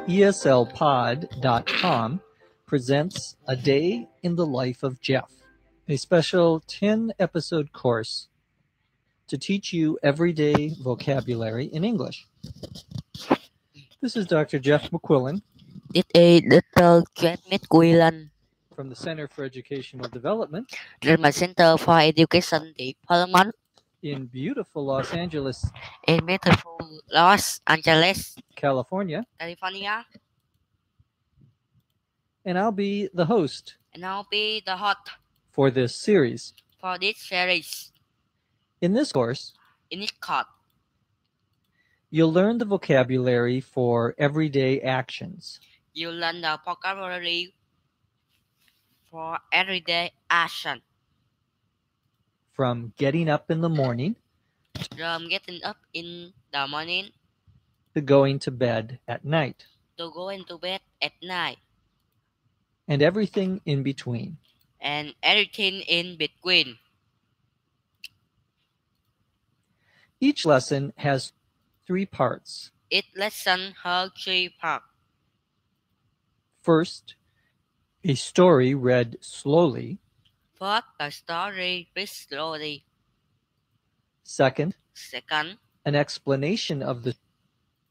ESLpod.com presents A Day in the Life of Jeff, a special 10-episode course to teach you everyday vocabulary in English. This is Dr. Jeff McQuillan It is Dr. Jeff McQuillan from the Center for Educational Development German Center for Education Development in beautiful Los Angeles, in beautiful Los Angeles, California, California, and I'll be the host and I'll be the host for this series. for this series. In this course, In this course, you'll learn the vocabulary for everyday actions. you learn the vocabulary for everyday action, From getting up in the morning from getting up in the morning to going to bed at night, to going to bed at night, and everything in between. and everything in between. Each lesson has 3 parts. Each lesson has 3 parts. First, a story read slowly. First, the story read slowly. Second, Second, an explanation of the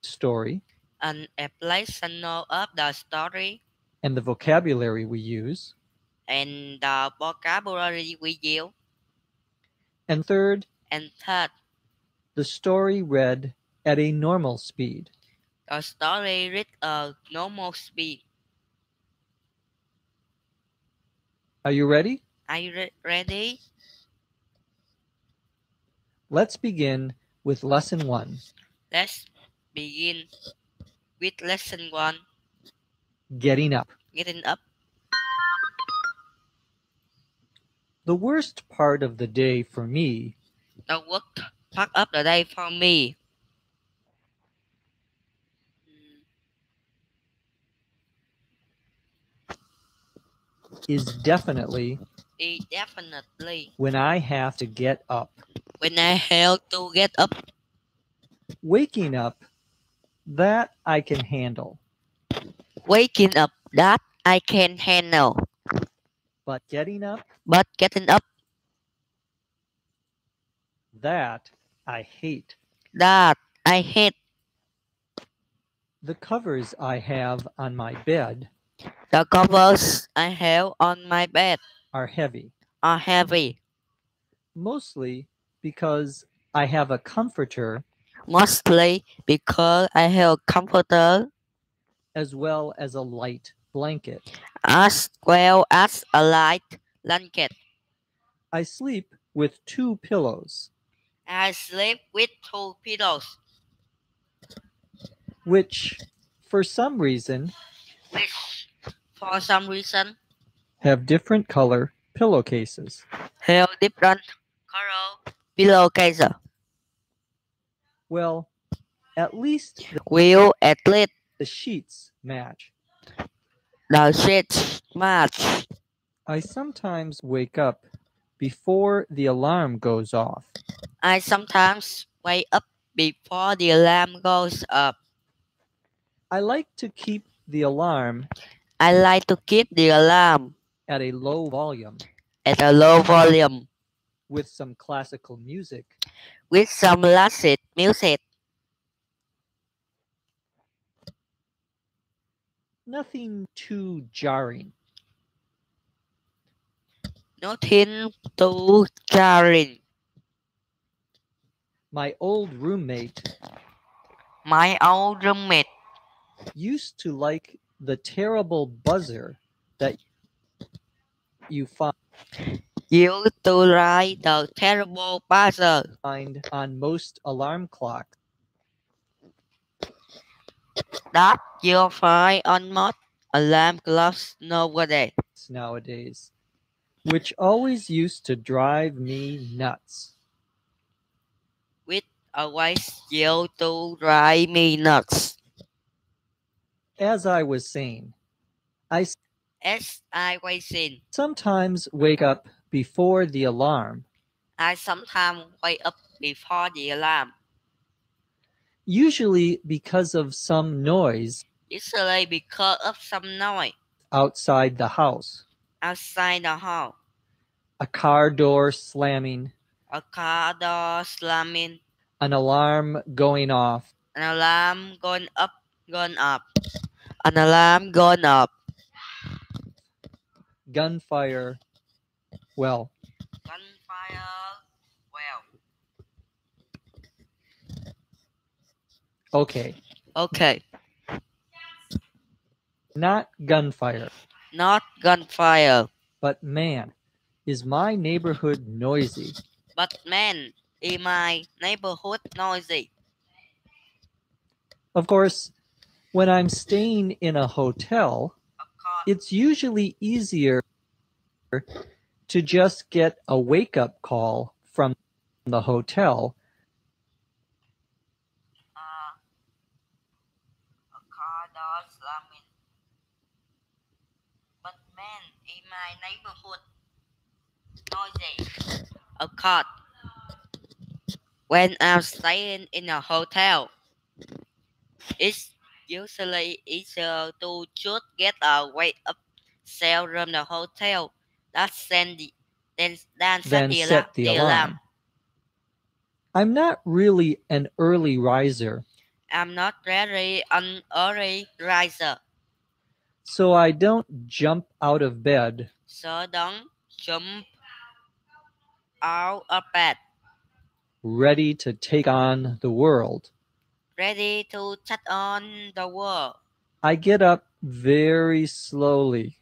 story an explanation of the story and the vocabulary we use. and the vocabulary we use. And third, And third, the story read at a normal speed. the story read at normal speed. Are you ready? Are you ready? Let's begin with lesson 1, Let's begin with lesson 1, getting up. getting up. The worst part of the day for me The worst part of the day for me is definitely is definitely when I have to get up. when I have to get up. Waking up, that I can handle. Waking up, that I can handle. But getting up, But getting up, that I hate. that I hate. The covers I have on my bed The covers I have on my bed are heavy, are heavy, mostly because I have a comforter mostly because I have a comforter as well as a light blanket. as well as a light blanket. I sleep with 2 pillows, I sleep with 2 pillows, which, for some reason, which for some reason have different color pillowcases. have different color pillowcases. Well, at least Will at least the sheets match. the sheets match. I sometimes wake up before the alarm goes off. I sometimes wake up before the alarm goes up. I like to keep the alarm I like to keep the alarm at a low volume at a low volume with some classical music. with some classic music. Nothing too jarring. Nothing too jarring. My old roommate My old roommate used to like the terrible buzzer that you used to like the terrible buzzer find on most alarm clocks. that you find on most alarm clocks Nowadays, which always used to drive me nuts. which always used to drive me nuts. As I was saying, I As I was saying, sometimes wake up before the alarm, I sometimes wake up before the alarm. usually because of some noise usually because of some noise outside the house, outside the house, a car door slamming, a car door slamming, an alarm going off, an alarm going up, an alarm going up, gunfire. Well, gunfire. Well, okay, okay, not gunfire, not gunfire, but man, is my neighborhood noisy. but man, in my neighborhood noisy. Of course, when I'm staying in a hotel, Of course, it's usually easier to just get a wake up call from the hotel a car door slamming. But man, in my neighborhood noisy. A car. When I'm staying in a hotel, it's usually easier to just get a wake up cell from the hotel that send the, then set then set the alarm. I'm not really an early riser, I'm not really an early riser, so I don't jump out of bed so don't jump out of bed, ready to take on the world. ready to take on the world. I get up very slowly,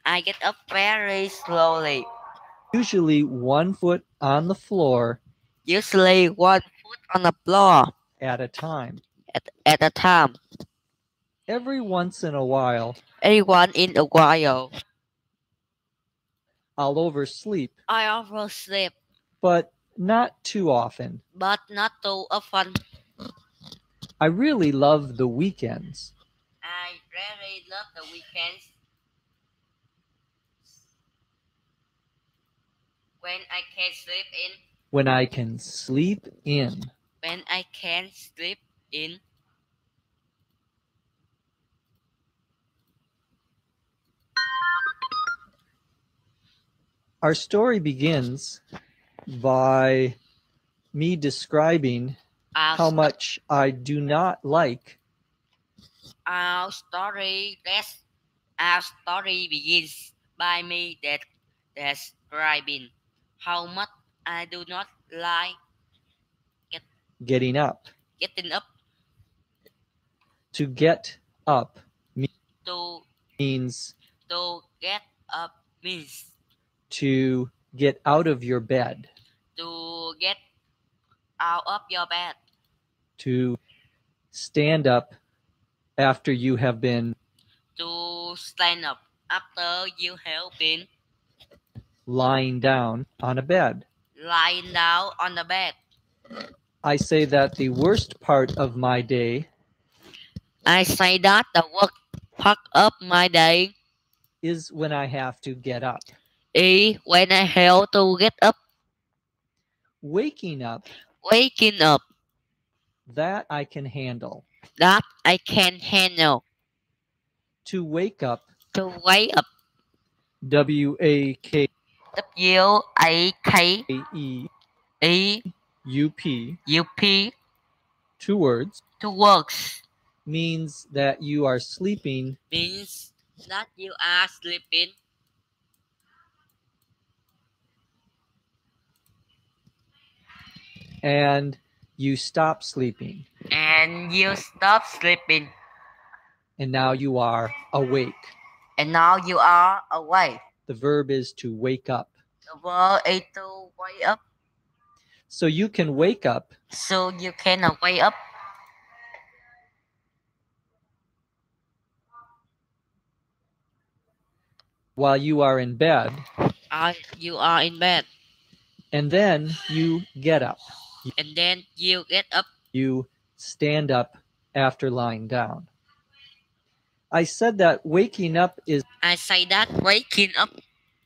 I get up very slowly, usually 1 foot on the floor usually 1 foot on the floor at a time. at a time. Every once in a while, Everyone in a while. I'll oversleep, I oversleep, but not too often. but not too often. I really love the weekends. I really love the weekends when I can sleep in. When I can sleep in. When I can sleep in. Our story begins by me describing how much I do not like Our story begins by me describing how much I do not like getting up. getting up. To get up To means get up means to get out of your bed. to get out of your bed. To stand up after you have been. To stand up after you have been Lying down on a bed. lying down on the bed. I say that the worst part of my day I say that the worst part of my day is when I have to get up. is when I have to get up. Waking up, that I can handle. That I can handle. To wake up, To wake up. W-A-K-E U-P. 2 words. 2 words. Means that you are sleeping. Means that you are sleeping. And you stop sleeping. And you stop sleeping. And now you are awake. And now you are awake. The verb is to wake up. The verb is to wake up. So you can wake up. So you can wake up. While you are in bed. You are in bed. And then you get up. And then you get up. You stand up after lying down. I said that waking up is. I say that waking up.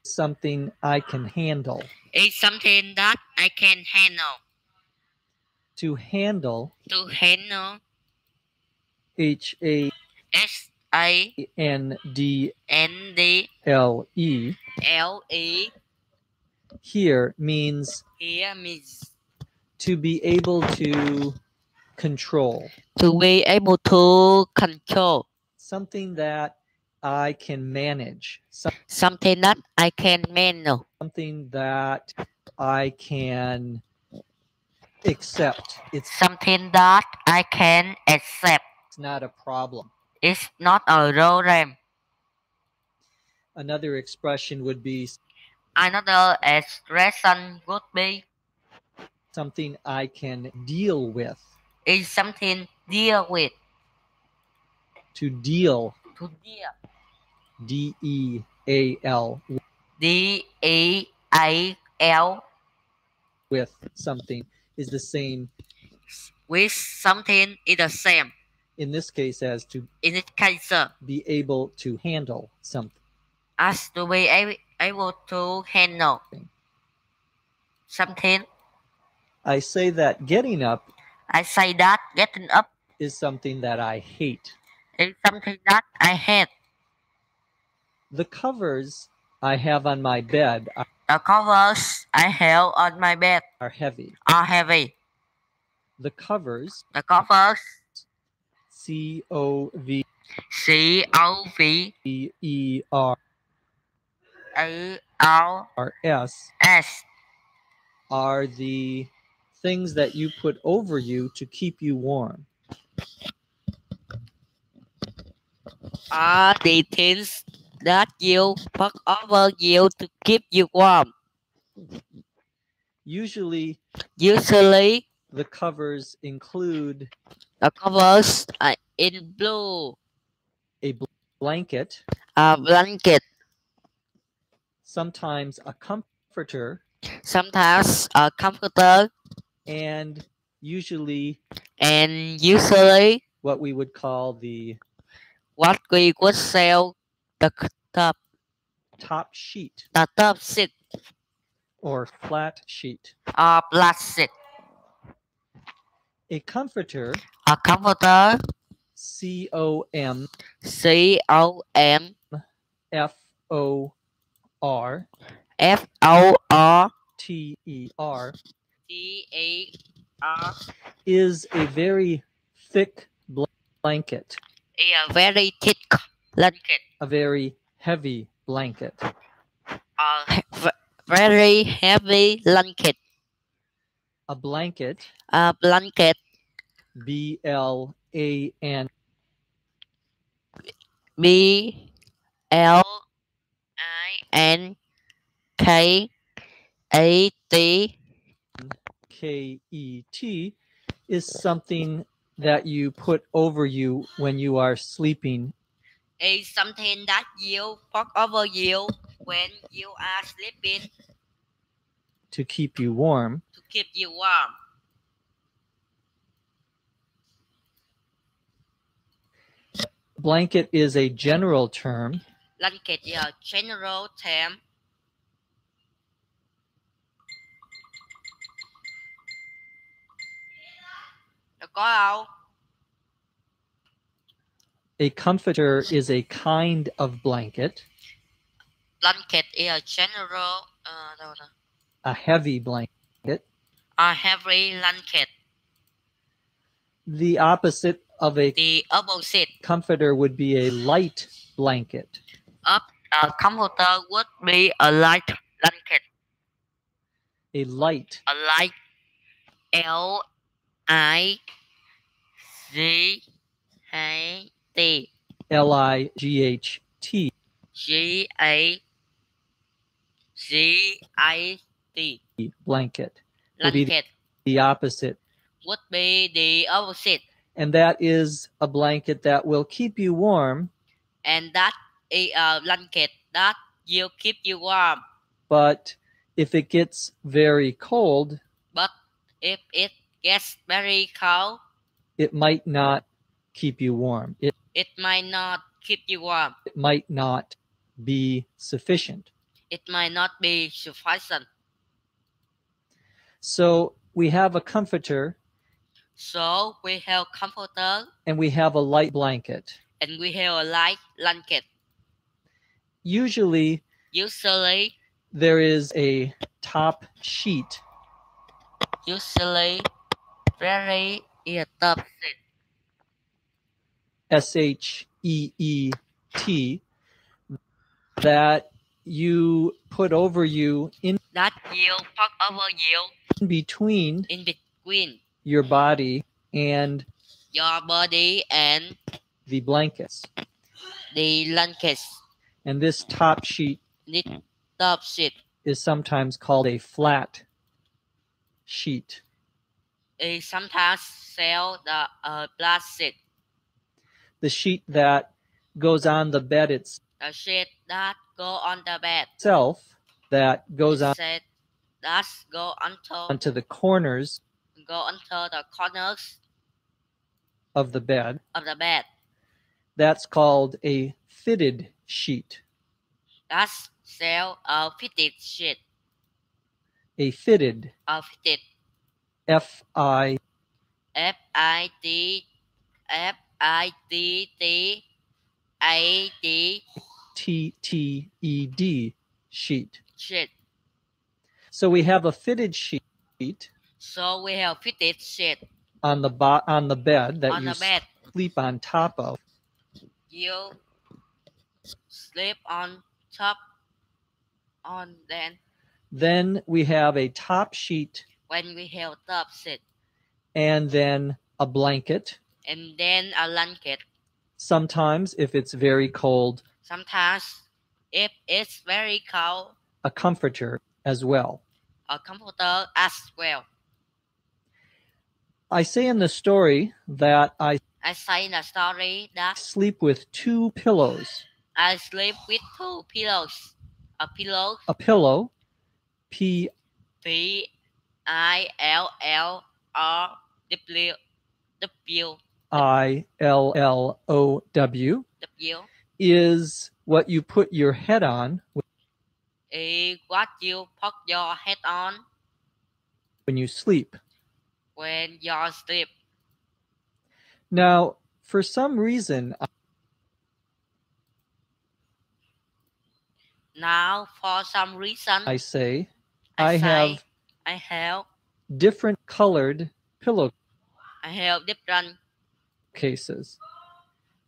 Something I can handle. It's something that I can handle. To handle. To handle. H-A. SANDLE. Ndle here means Here means to be able to control, to be able to control, something that I can manage, something that I can manage, something that I can accept. It's something that I can accept. not a problem. It's not a problem. Another expression would be Another expression would be something I can deal with. is something deal with. To deal, To deal. D-E-A-L, DEAL with something is the same with something is the same. in this case as to In this case, be able to handle something. as to be able to handle something. I say that getting up I say that getting up is something that I hate. is something that I hate. The covers I have on my bed The covers I have on my bed are heavy. are heavy. The covers, The covers C-O-V-E-R, COVERS are the things that you put over you to keep you warm. are the things that you put over you to keep you warm. Usually, Usually, the covers include the covers are in blue, a blanket, a blanket, sometimes a comforter, sometimes a comforter, and usually what we would call the what we would sell the top sheet sheet or flat sheet. or plastic. A comforter, A comforter, C-O-M COM F-O-R FOR T-E-R TAR is a very thick blanket, a very thick blanket, a very heavy blanket. Very heavy blanket. A blanket, A blanket, B-L-A-N BLINKET K-E-T is something that you put over you when you are sleeping. is something that you put over you when you are sleeping To keep you warm. to keep you warm. Blanket is a general term. Blanket is a general term. Có không? A comforter is a kind of blanket. Blanket is a general, A heavy blanket. a heavy blanket. The opposite of a The opposite comforter would be a light blanket. of a comforter would be a light blanket. A light, A light L-I-G-H-T L-I-G-H-T G-A-G-I-T blanket would be blanket the opposite. would be the opposite. And that is a blanket that will keep you warm, And that is a blanket that will keep you warm. but if it gets very cold, But if it gets very cold, it might not keep you warm. It might not keep you warm. might not be sufficient. It might not be sufficient. So we have a comforter So we have comforter and we have a light blanket. and we have a light blanket. Usually Usually, there is a top sheet very is a top sheet SHEET that you put over you in that you put over you between in between your body and your body and the blankets. the blankets. And this top sheet This top sheet is sometimes called a flat sheet. is sometimes called the plastic. The sheet that goes on the bed The sheet that go on the bed. itself, that goes on Sheet that go onto the corners onto the corners of the bed, of the bed. that's called a fitted sheet. That's called a fitted sheet. A fitted, A fitted. F-I, F-I-T F-I-T-T A-D T-T-E-D sheet. sheet. So we have a fitted sheet So we have fitted sheet on the bed that on you the bed. sleep on top of. You sleep on top on Then we have a top sheet when we have top sheet and then a blanket. and then a blanket. Sometimes, if it's very cold, Sometimes if it's very cold, a comforter as well. a comforter as well. I say in the story that I I say in the story that sleep with two pillows. I sleep with two pillows. A pillow, A pillow, P P-I-L-L-R-W, I-L-L-O-W, W is what you put your head on is what you put your head on when you sleep. when you sleep. Now, for some reason, Now, for some reason, I say I have have different colored pillowcases. different.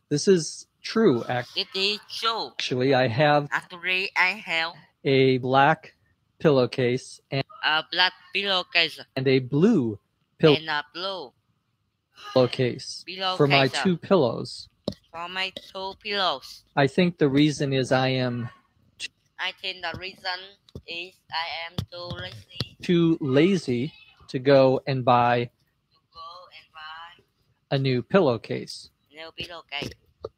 This is true, It is true. actually. I have Actually, I have a black pillowcase and a black pillowcase a blue and a blue pillowcase for my two pillows. for my two pillows. I think the reason is I think the reason is I am too lazy to go and buy a new pillowcase. new pillowcase.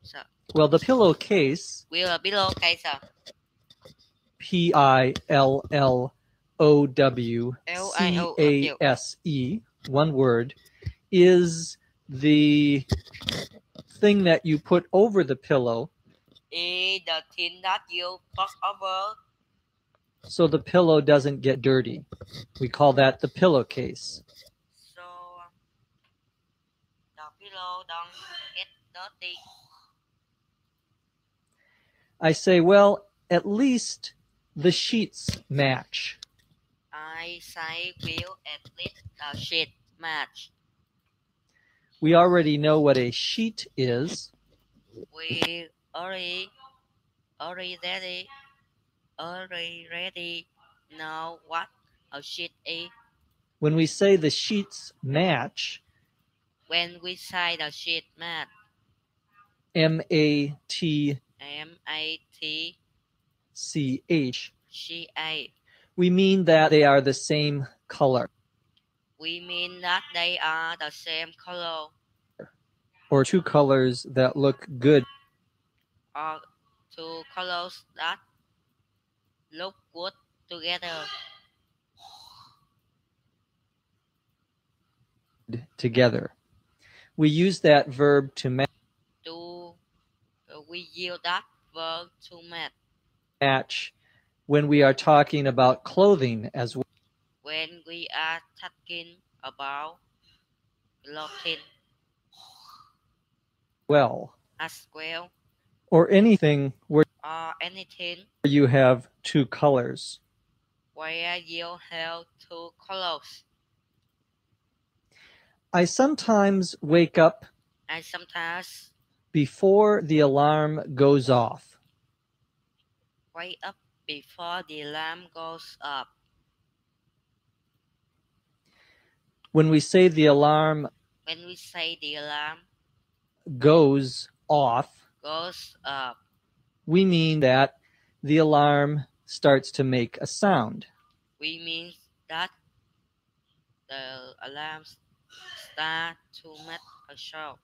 So, Well, the pillowcase, will a pillowcase P-I-L-L-O-W-C-A-S-E, one word, is the thing that you put over the pillow is the thing that you put over so the pillow doesn't get dirty. We call that the pillowcase. so the pillow don't get dirty. I say, well, at least the sheets match. I say will at least the sheet match. We already know what a sheet is. We already know what a sheet is. When we say the sheets match, When we say the sheet match, M-A-T-C-H, M-A-T-C-A, we mean that they are the same color, we mean that they are the same color or two colors that look good or two colors that look good together. We use that verb to We use that verb to match when we are talking about clothing as well. when we are talking about clothing. Well, as well, or anything where or anything you have two colors. where you have two colors. I sometimes wake up I sometimes before the alarm goes off. wake up before the alarm goes off. When we say the alarm When we say the alarm goes off, goes off, we mean that the alarm starts to make a sound. we mean that the alarms start to make a sound.